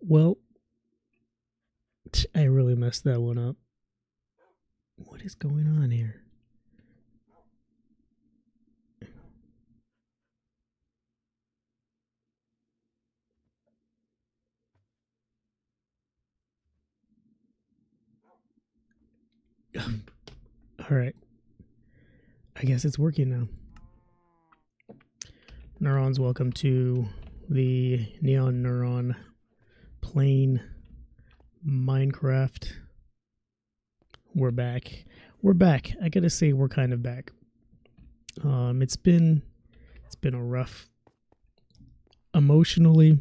Well, I really messed that one up. What is going on here? All right. I guess it's working now. Neurons, welcome to the Neon Neuron Plane Minecraft. We're back. I gotta say, we're kind of back. It's been a rough, emotionally,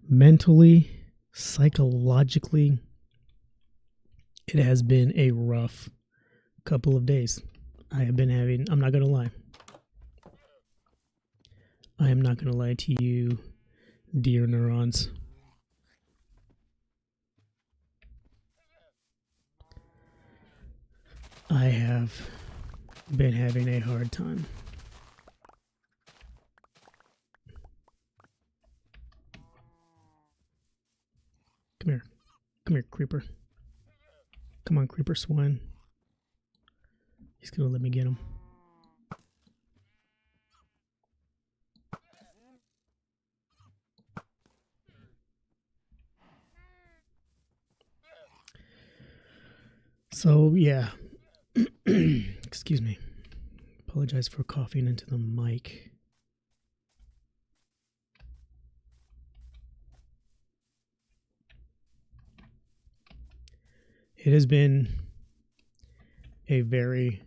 mentally, psychologically. It has been a rough couple of days. I'm not gonna lie. I am not gonna lie to you, dear neurons. I have been having a hard time. Come here, creeper. Come on, creeper swine. He's gonna let me get him. So, yeah. Excuse me. Apologize for coughing into the mic. It has been a very,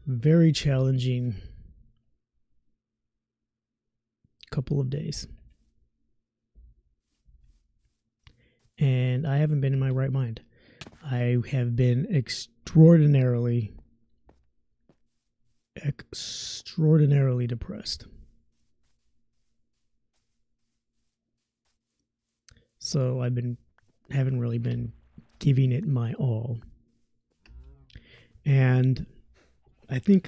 very challenging couple of days. And I haven't been in my right mind. I have been extraordinarily depressed. So haven't really been giving it my all. And I think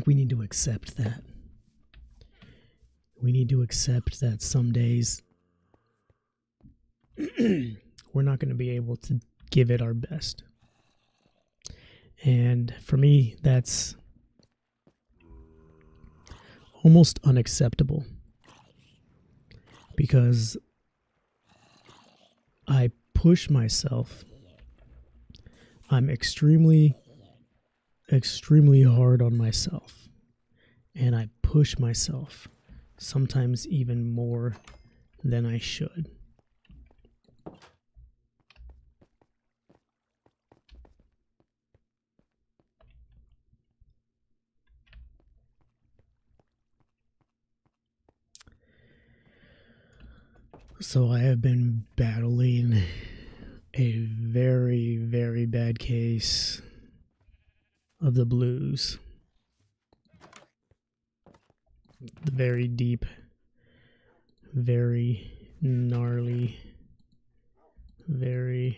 we need to accept that. We need to accept that some days we're not going to be able to give it our best. And for me, that's almost unacceptable, because I push myself. I'm extremely hard on myself, and I push myself sometimes even more than I should. So I have been battling a very, very bad case of the blues. The very deep, very gnarly, very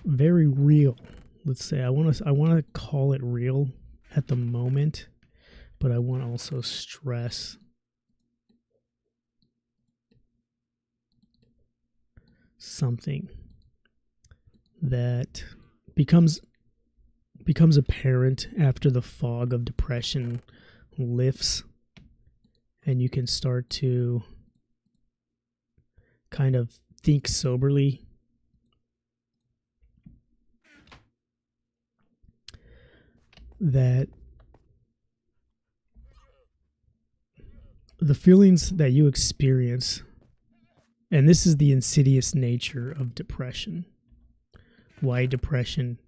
real. Let's say I want to call it real at the moment, but I want to also stress something that becomes apparent after the fog of depression lifts and you can start to kind of think soberly. That the feelings that you experience, and this is the insidious nature of depression, why depression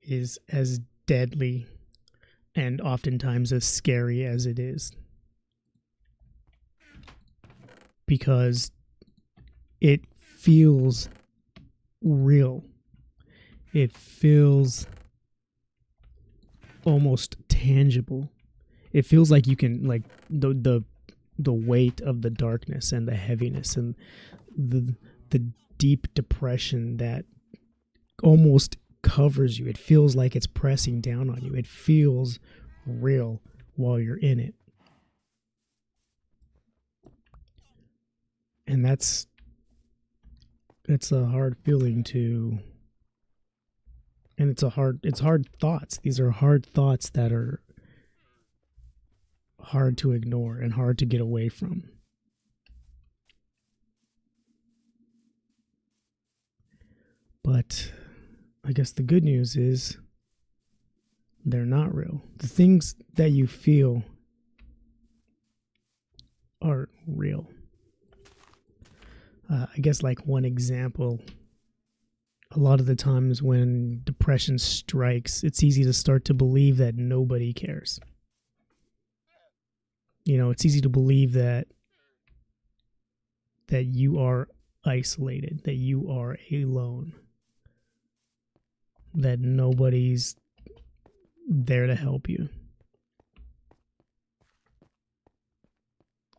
is as deadly and oftentimes as scary as it is, because it feels real. It feels almost tangible. It feels like you can, like, the weight of the darkness and the heaviness and the deep depression that almost covers you. It feels like it's pressing down on you. It feels real while you're in it. And that's a hard feeling to, and it's hard thoughts. These are hard thoughts that are hard to ignore and hard to get away from. But I guess the good news is they're not real. The things that you feel aren't real. I guess like one example, a lot of the times when depression strikes, it's easy to start to believe that nobody cares. You know, it's easy to believe that you are isolated, that you are alone, that nobody's there to help you.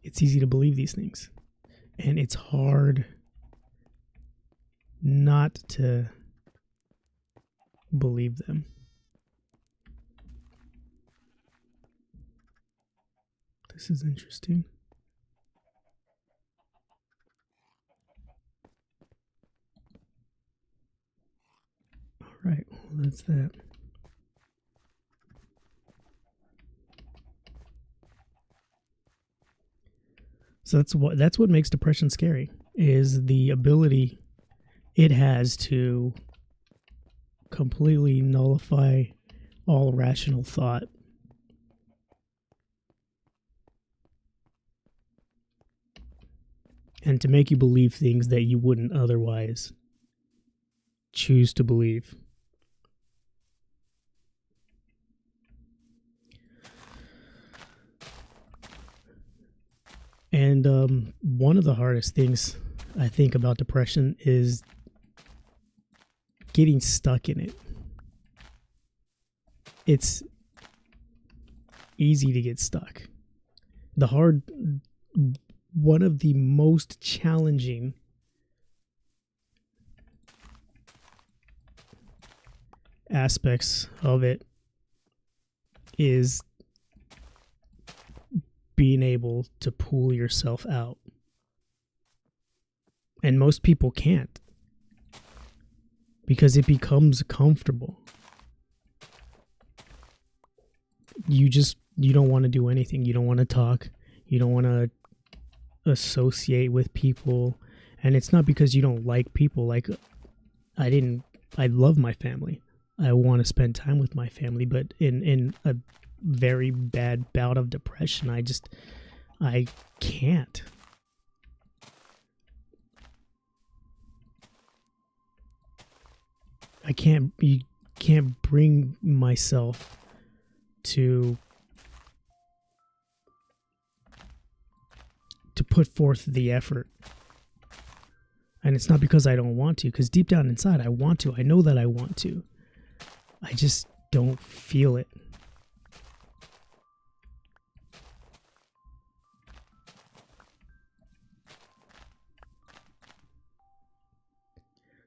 It's easy to believe these things. And it's hard not to believe them. This is interesting. All right, well, that's that. So that's what makes depression scary, is the ability it has to completely nullify all rational thought. And to make you believe things that you wouldn't otherwise choose to believe. And one of the hardest things I think about depression is getting stuck in it. It's easy to get stuck. One of the most challenging aspects of it is being able to pull yourself out. And most people can't, because it becomes comfortable. You don't want to do anything. You don't want to talk. You don't want to associate with people. And it's not because you don't like people. Like, I love my family. I want to spend time with my family, but in a very bad bout of depression, I can't. You can't bring myself to put forth the effort. And it's not because I don't want to, because deep down inside I want to. I know that I want to. I just don't feel it.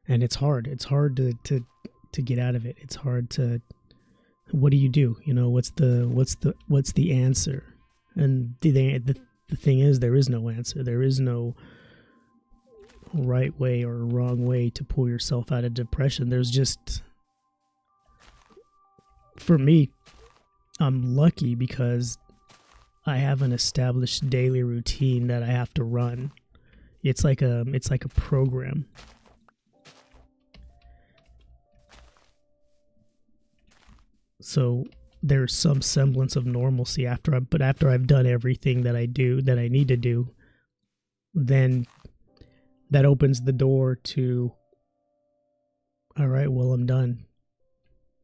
And it's hard. It's hard to get out of it. It's hard to. What do? You know, what's the answer? And the thing is, there is no answer. There is no right way or wrong way to pull yourself out of depression. There's just, for me, I'm lucky because I have an established daily routine that I have to run. It's like a program. So there's some semblance of normalcy after I've done everything that I need to do, then that opens the door to, all right, well, I'm done.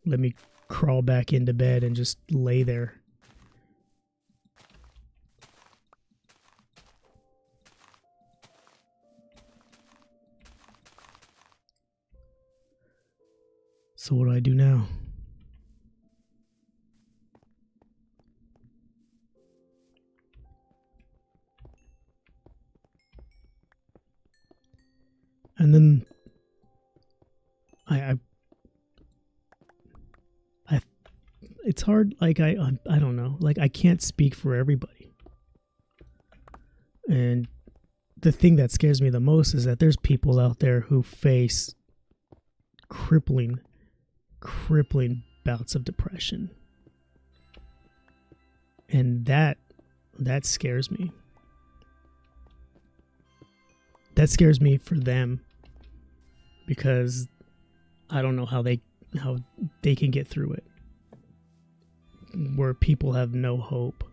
Let me crawl back into bed and just lay there. So what do I do now? And then I it's hard. Like I don't know. Like I can't speak for everybody. And the thing that scares me the most is that there's people out there who face crippling bouts of depression. And that scares me. That scares me for them, because I don't know how they can get through it, where people have no hope.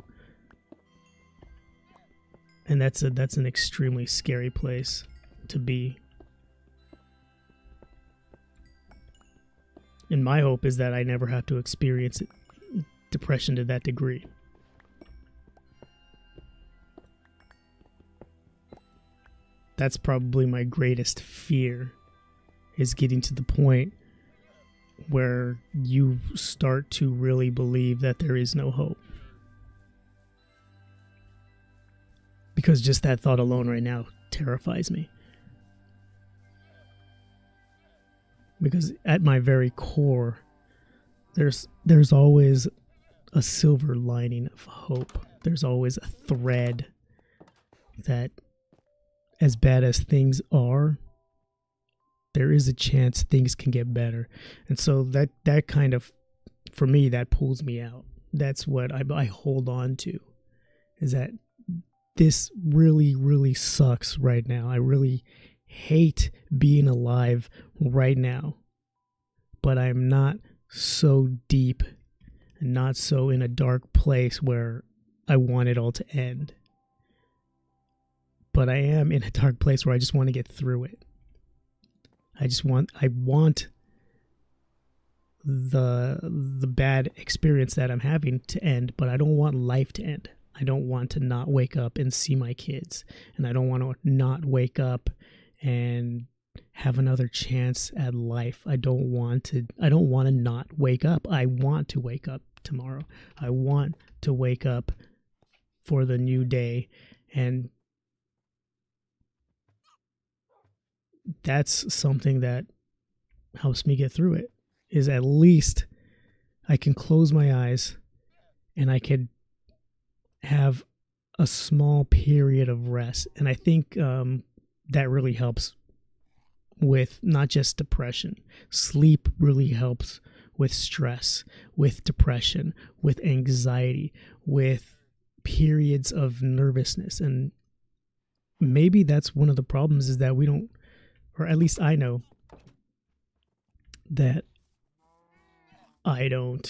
And that's an extremely scary place to be. And my hope is that I never have to experience depression to that degree. That's probably my greatest fear, is getting to the point where you start to really believe that there is no hope. Because just that thought alone right now terrifies me. Because at my very core, there's always a silver lining of hope. There's always a thread that, as bad as things are, there is a chance things can get better. And so that kind of, for me, that pulls me out. That's what I hold on to, is that this really, really sucks right now. I really hate being alive right now. But I'm not so deep and not so in a dark place where I want it all to end. But I am in a dark place where I just want to get through it. I want the bad experience that I'm having to end, but I don't want life to end. I don't want to not wake up and see my kids, and I don't want to not wake up and have another chance at life. I don't want to not wake up. I want to wake up tomorrow. I want to wake up for the new day, and that's something that helps me get through it, is at least I can close my eyes and I could have a small period of rest. And I think that really helps with not just depression. Sleep really helps with stress, with depression, with anxiety, with periods of nervousness. And maybe that's one of the problems, is that we don't, or at least I know that I don't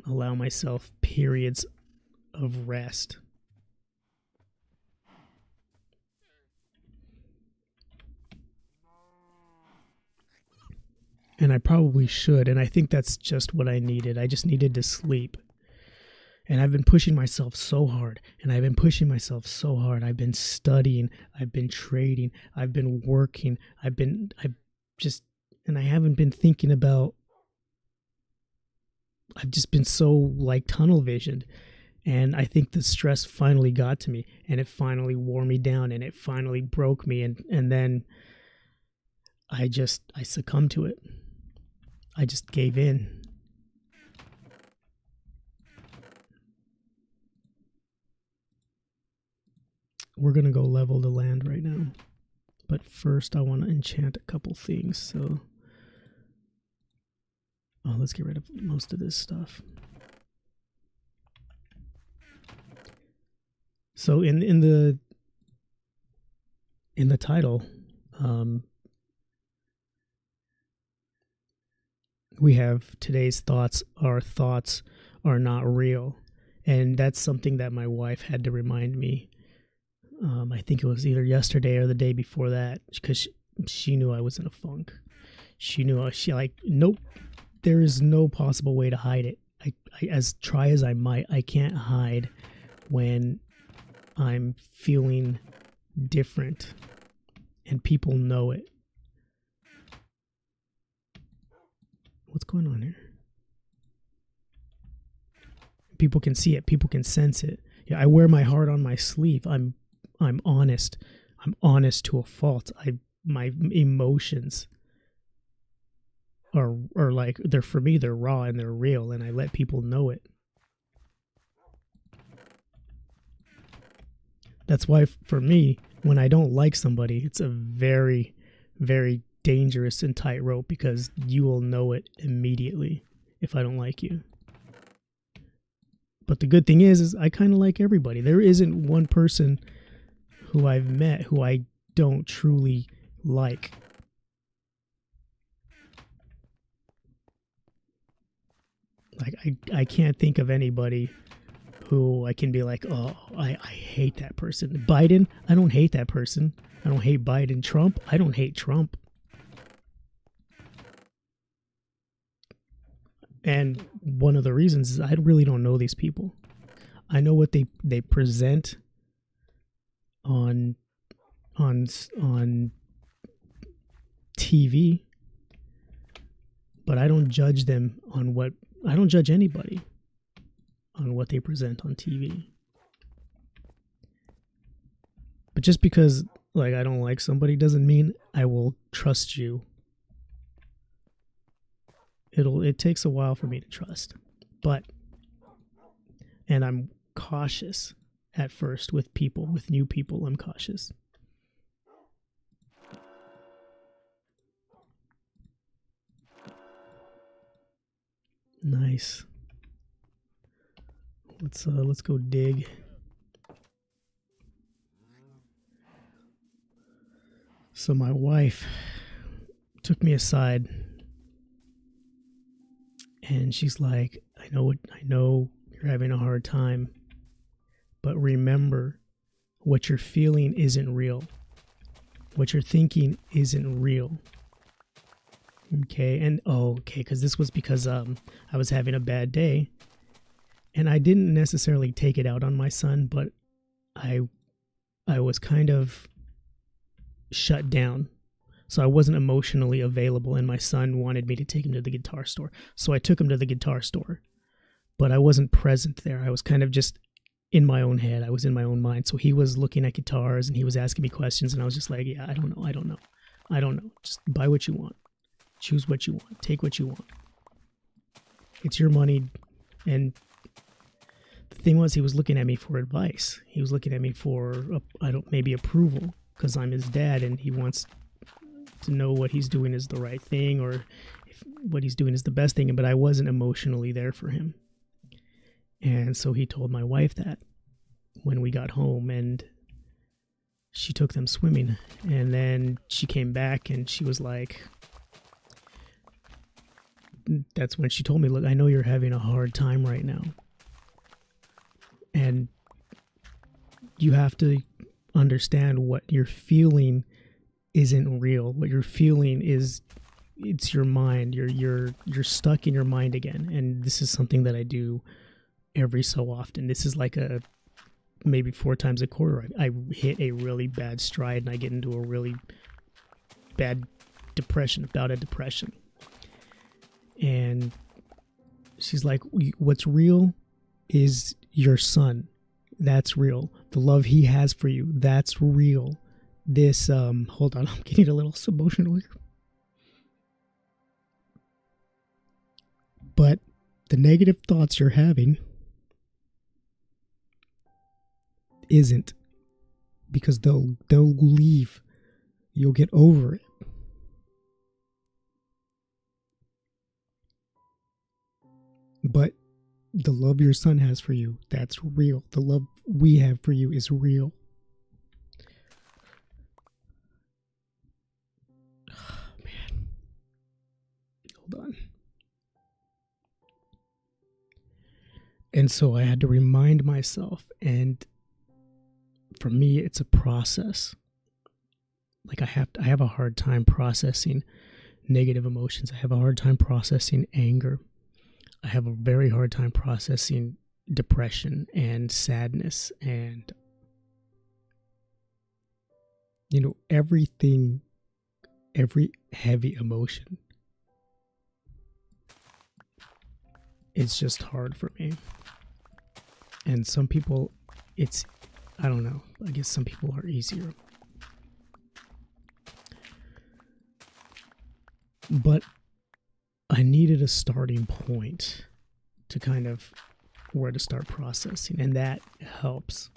allow myself periods of rest. And I probably should, and I think that's just what I needed. I just needed to sleep. And I've been pushing myself so hard, I've been studying, I've been trading, I've been working, and I haven't been thinking about, I've just been so like tunnel visioned. And I think the stress finally got to me, and it finally wore me down, and it finally broke me. And then I succumbed to it. I just gave in. We're going to go level the land right now. But first I want to enchant a couple things. So, let's get rid of most of this stuff. So in the title, we have today's thoughts. Our thoughts are not real. And that's something that my wife had to remind me. I think it was either yesterday or the day before that, because she knew I was in a funk. She knew, nope, there is no possible way to hide it. I as try as I might, I can't hide when I'm feeling different, and people know it. What's going on here? People can see it. People can sense it. Yeah, I wear my heart on my sleeve. I'm honest. I'm honest to a fault. My emotions are like, they're, for me, they're raw and they're real, and I let people know it. That's why, for me, when I don't like somebody, it's a very, very dangerous and tightrope, because you will know it immediately if I don't like you. But the good thing is I kind of like everybody. There isn't one person who I've met who I don't truly like. Like, I can't think of anybody who I can be like, oh, I hate that person. Biden, I don't hate that person. I don't hate Biden. Trump, I don't hate Trump. And one of the reasons is I really don't know these people. I know what they present on TV, but I don't judge them on what, I don't judge anybody on what they present on TV. But just because, like, I don't like somebody doesn't mean I will trust you. It takes a while for me to trust. And I'm cautious at first with people, with new people, I'm cautious. Nice. Let's go dig. So my wife took me aside, and she's like, I know you're having a hard time, but remember, what you're feeling isn't real. What you're thinking isn't real. Okay, and because this was because I was having a bad day, and I didn't necessarily take it out on my son, but I was kind of shut down. So I wasn't emotionally available, and my son wanted me to take him to the guitar store. So I took him to the guitar store, but I wasn't present there. I was kind of just in my own head. I was in my own mind. So he was looking at guitars and he was asking me questions, and I was just like, yeah, I don't know. Just buy what you want. Choose what you want. Take what you want. It's your money. And the thing was, he was looking at me for advice. He was looking at me for, maybe approval, because I'm his dad, and he wants to know what he's doing is the right thing, or if what he's doing is the best thing. But I wasn't emotionally there for him. And so he told my wife that when we got home, and she took them swimming. And then she came back and she was like, that's when she told me, look, I know you're having a hard time right now, and you have to understand what you're feeling isn't real. What you're feeling it's your mind. You're stuck in your mind again. And this is something that I do every so often. This is like maybe 4 times a quarter. I hit a really bad stride, and I get into a really bad bout of depression. And she's like, what's real is your son. That's real. The love he has for you, that's real. This, hold on, I'm getting a little emotional here. But the negative thoughts you're having isn't, because they'll leave. You'll get over it. But the love your son has for you, that's real. The love we have for you is real. Oh, man. Hold on. And so I had to remind myself, and for me, it's a process. Like I have a hard time processing negative emotions. I have a hard time processing anger. I have a very hard time processing depression and sadness, and everything, every heavy emotion. It's just hard for me. And some people, I don't know. I guess some people are easier. But I needed a starting point to kind of where to start processing, and that helps.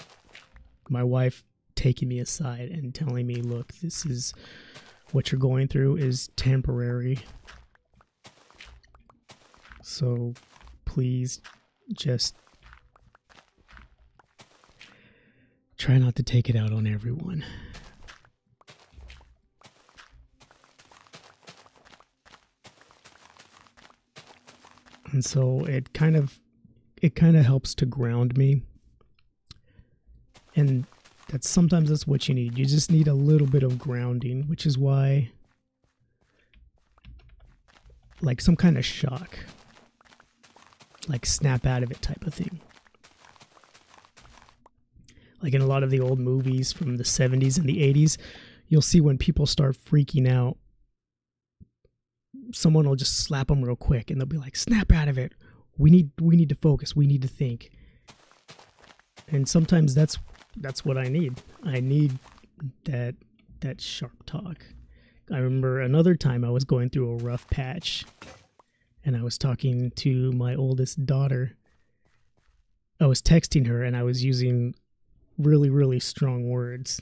My wife taking me aside and telling me, look, this is what you're going through is temporary. So please just try not to take it out on everyone. And so it kind of helps to ground me. And sometimes that's what you need. You just need a little bit of grounding, which is why, like some kind of shock, like snap out of it type of thing. Like in a lot of the old movies from the 70s and the 80s, you'll see when people start freaking out, someone will just slap them real quick and they'll be like, snap out of it. We need to focus. We need to think. And sometimes that's what I need. I need that sharp talk. I remember another time I was going through a rough patch and I was talking to my oldest daughter. I was texting her and I was using really, really strong words.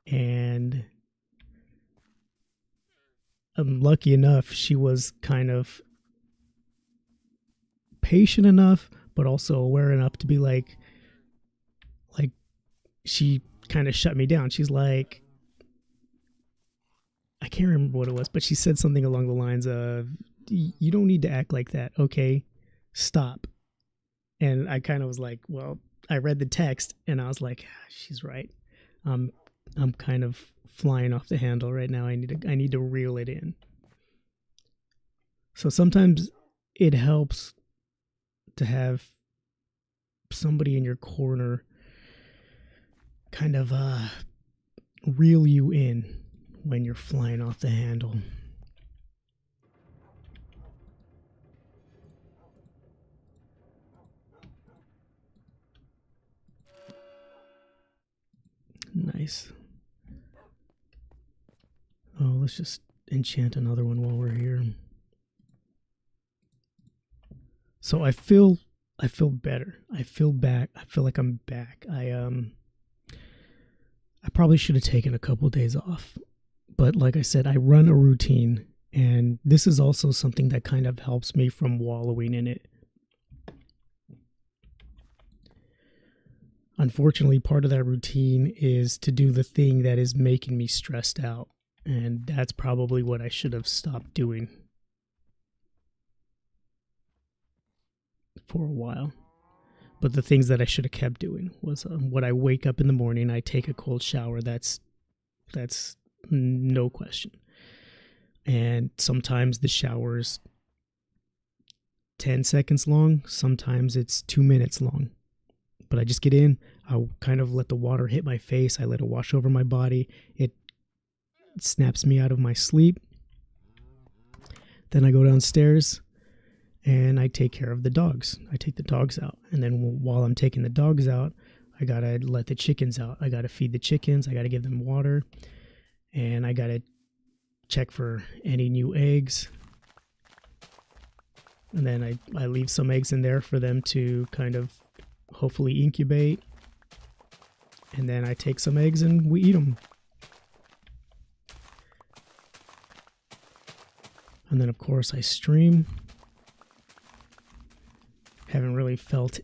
And I'm lucky enough, she was kind of patient enough, but also aware enough to be like she kind of shut me down. She's like, I can't remember what it was, but she said something along the lines of, you don't need to act like that. Okay, stop. And I kind of was like, well, I read the text and I was like, she's right. I'm kind of flying off the handle right now. I need to reel it in. So sometimes it helps to have somebody in your corner kind of reel you in when you're flying off the handle. Nice. Oh, let's just enchant another one while we're here. So I feel better. I feel back. I feel like I'm back. I probably should have taken a couple of days off. But like I said, I run a routine, and this is also something that kind of helps me from wallowing in it. Unfortunately, part of that routine is to do the thing that is making me stressed out. And that's probably what I should have stopped doing for a while. But the things that I should have kept doing was when I wake up in the morning, I take a cold shower. That's no question. And sometimes the shower's 10 seconds long. Sometimes it's 2 minutes long. But I just get in. I kind of let the water hit my face. I let it wash over my body. It snaps me out of my sleep. Then I go downstairs and I take care of the dogs. I take the dogs out. And then while I'm taking the dogs out, I got to let the chickens out. I got to feed the chickens. I got to give them water. And I got to check for any new eggs. And then I leave some eggs in there for them to kind of hopefully incubate. And then I take some eggs and we eat them. And then, of course, I stream. Haven't really felt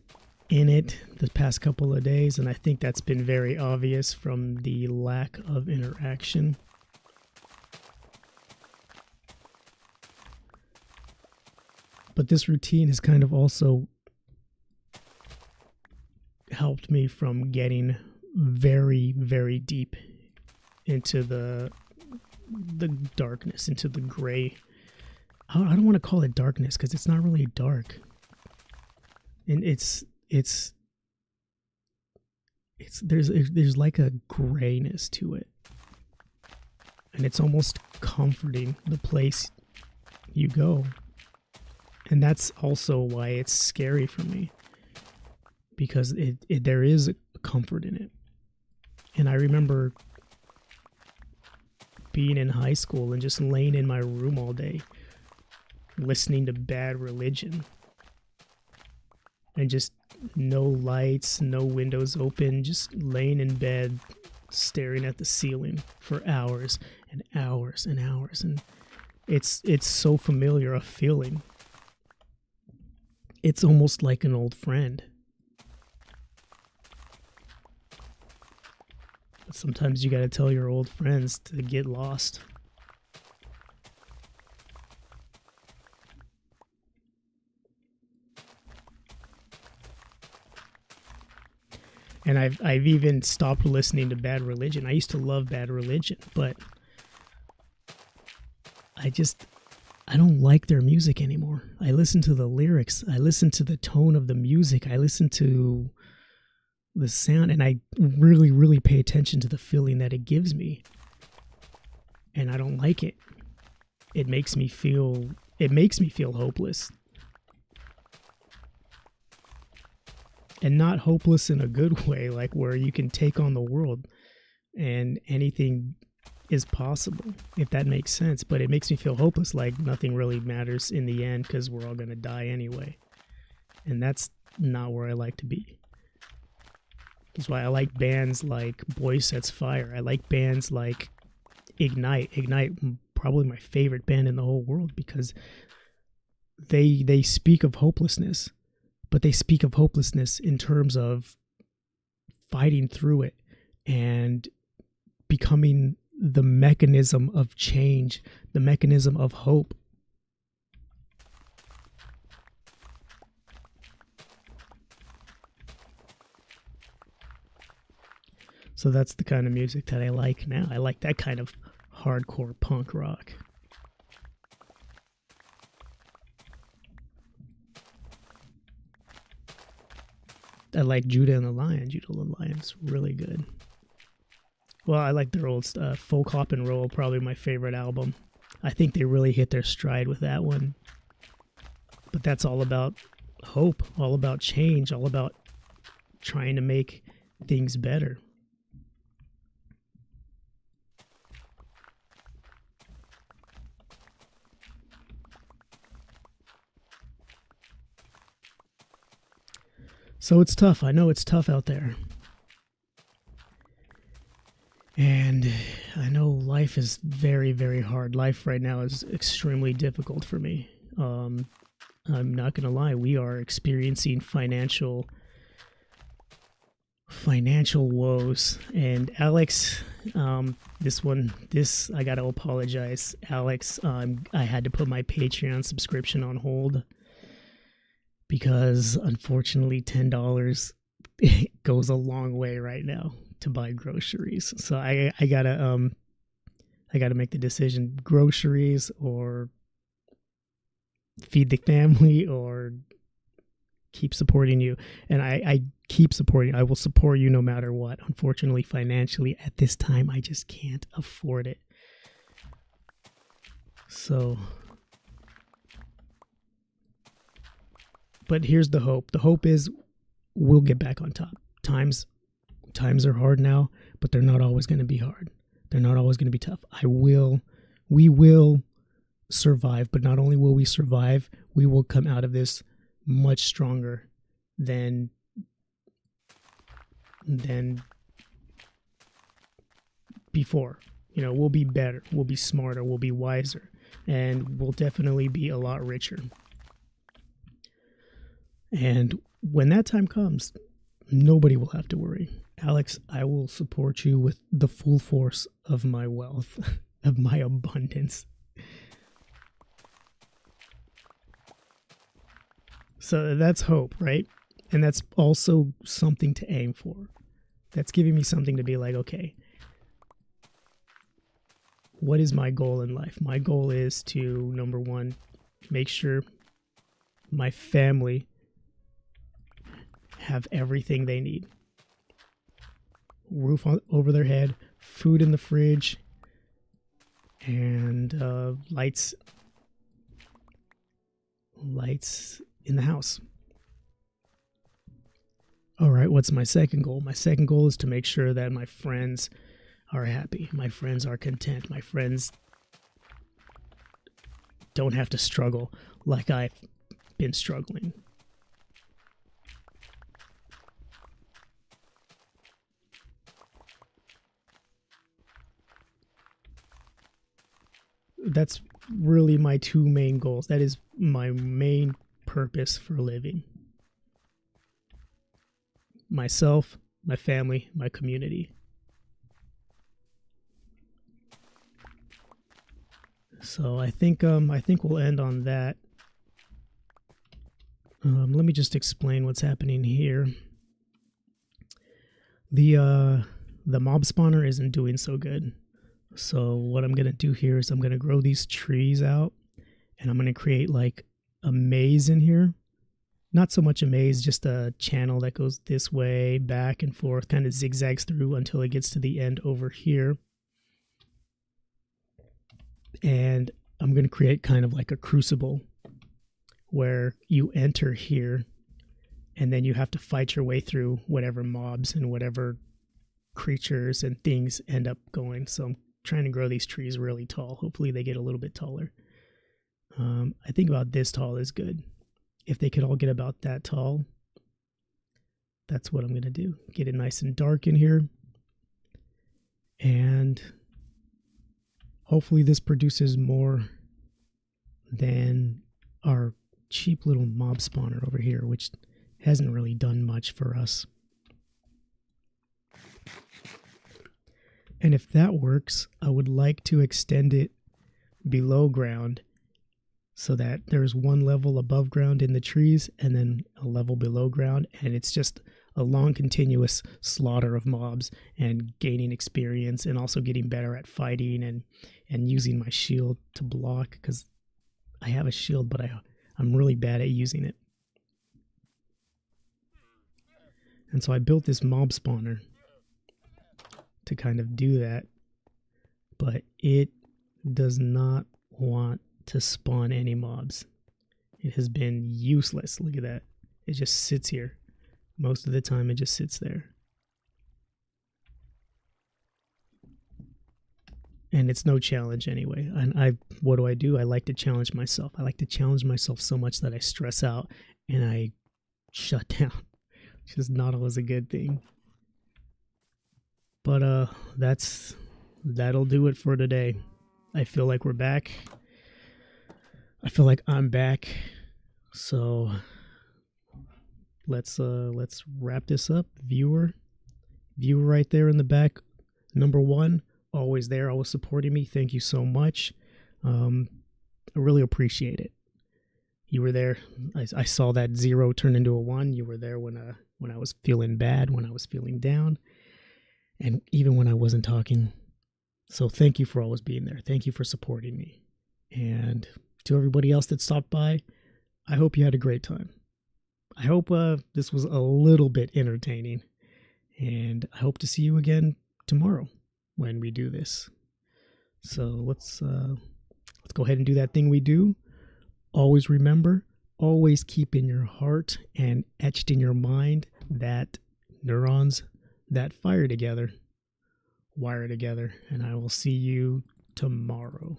in it the past couple of days, and I think that's been very obvious from the lack of interaction. But this routine has kind of also helped me from getting very, very deep into the darkness, into the gray. I don't want to call it darkness because it's not really dark. And it's there's like a grayness to it. And it's almost comforting, the place you go. And that's also why it's scary for me. Because there is a comfort in it. And I remember being in high school and just laying in my room all day, listening to Bad Religion and just no lights, no windows open, just laying in bed staring at the ceiling for hours and hours and hours. And it's so familiar a feeling. It's almost like an old friend. But sometimes you got to tell your old friends to get lost. And I've even stopped listening to Bad Religion. I used to love Bad Religion, but I don't like their music anymore. I listen to the lyrics. I listen to the tone of the music. I listen to the sound, and I really, really pay attention to the feeling that it gives me. And I don't like it. It makes me feel hopeless. And not hopeless in a good way, like where you can take on the world and anything is possible, if that makes sense. But it makes me feel hopeless, like nothing really matters in the end because we're all going to die anyway. And that's not where I like to be. That's why I like bands like Boy Sets Fire. I like bands like Ignite. Ignite, probably my favorite band in the whole world, because they speak of hopelessness. But they speak of hopelessness in terms of fighting through it and becoming the mechanism of change, the mechanism of hope. So that's the kind of music that I like now. I like that kind of hardcore punk rock. I like Judah and the Lion. Judah and the Lion's really good. Well, I like their old stuff. Folk Hop and Roll, probably my favorite album. I think they really hit their stride with that one. But that's all about hope, all about change, all about trying to make things better. So it's tough. I know it's tough out there. And I know life is very, very hard. Life right now is extremely difficult for me. I'm not going to lie. We are experiencing financial woes. And Alex, I got to apologize. Alex, I had to put my Patreon subscription on hold, because unfortunately $10 goes a long way right now to buy groceries. So I gotta make the decision: groceries or feed the family, or keep supporting you. And I keep supporting. I will support you no matter what. Unfortunately, financially at this time, I just can't afford it. So, but here's the hope. The hope is we'll get back on top. Times are hard now, but they're not always going to be hard. They're not always going to be tough. We will survive, but not only will we survive, we will come out of this much stronger than before. You know, we'll be better, we'll be smarter, we'll be wiser, and we'll definitely be a lot richer. And when that time comes, nobody will have to worry. Alex, I will support you with the full force of my wealth, of my abundance. So that's hope, right? And that's also something to aim for. That's giving me something to be like, okay, what is my goal in life? My goal is to, number one, make sure my family have everything they need. Roof over their head, food in the fridge, and lights in the house. All right, what's my second goal? My second goal is to make sure that my friends are happy. My friends are content. My friends don't have to struggle like I've been struggling. That's really my two main goals. That is my main purpose for living. Myself, my family, my community. So I think we'll end on that. Let me just explain what's happening here. The mob spawner isn't doing so good. So what I'm gonna do here is I'm gonna grow these trees out, and I'm gonna create like a maze in here. Not so much a maze, just a channel that goes this way, back and forth, kind of zigzags through until it gets to the end over here. And I'm going to create kind of like a crucible where you enter here and then you have to fight your way through whatever mobs and whatever creatures and things end up going. So I'm trying to grow these trees really tall. Hopefully they get a little bit taller. I think about this tall is good. If they could all get about that tall, that's what I'm going to do. Get it nice and dark in here. And hopefully this produces more than our cheap little mob spawner over here, which hasn't really done much for us. And if that works, I would like to extend it below ground so that there's one level above ground in the trees and then a level below ground, and it's just a long continuous slaughter of mobs and gaining experience and also getting better at fighting and using my shield to block, because I have a shield but I'm really bad at using it. And so I built this mob spawner to kind of do that, but it does not want to spawn any mobs. It has been useless. Look at that. It just sits here. Most of the time it just sits there. And it's no challenge anyway. And what do? I like to challenge myself. I like to challenge myself so much that I stress out and I shut down, which is not always a good thing. But that'll do it for today. I feel like we're back. I feel like I'm back. So let's wrap this up. Viewer right there in the back, number 1, always there, always supporting me. Thank you so much. I really appreciate it. You were there. I saw that 0 turn into a 1. You were there when I was feeling bad, when I was feeling down, and even when I wasn't talking. So thank you for always being there. Thank you for supporting me. And to everybody else that stopped by, I hope you had a great time. I hope this was a little bit entertaining, and I hope to see you again tomorrow when we do this. So let's go ahead and do that thing we do. Always remember, always keep in your heart and etched in your mind that neurons that fire together wire together, and I will see you tomorrow.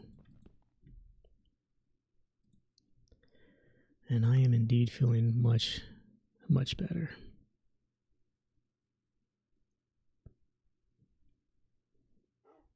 And I am indeed feeling much, much better.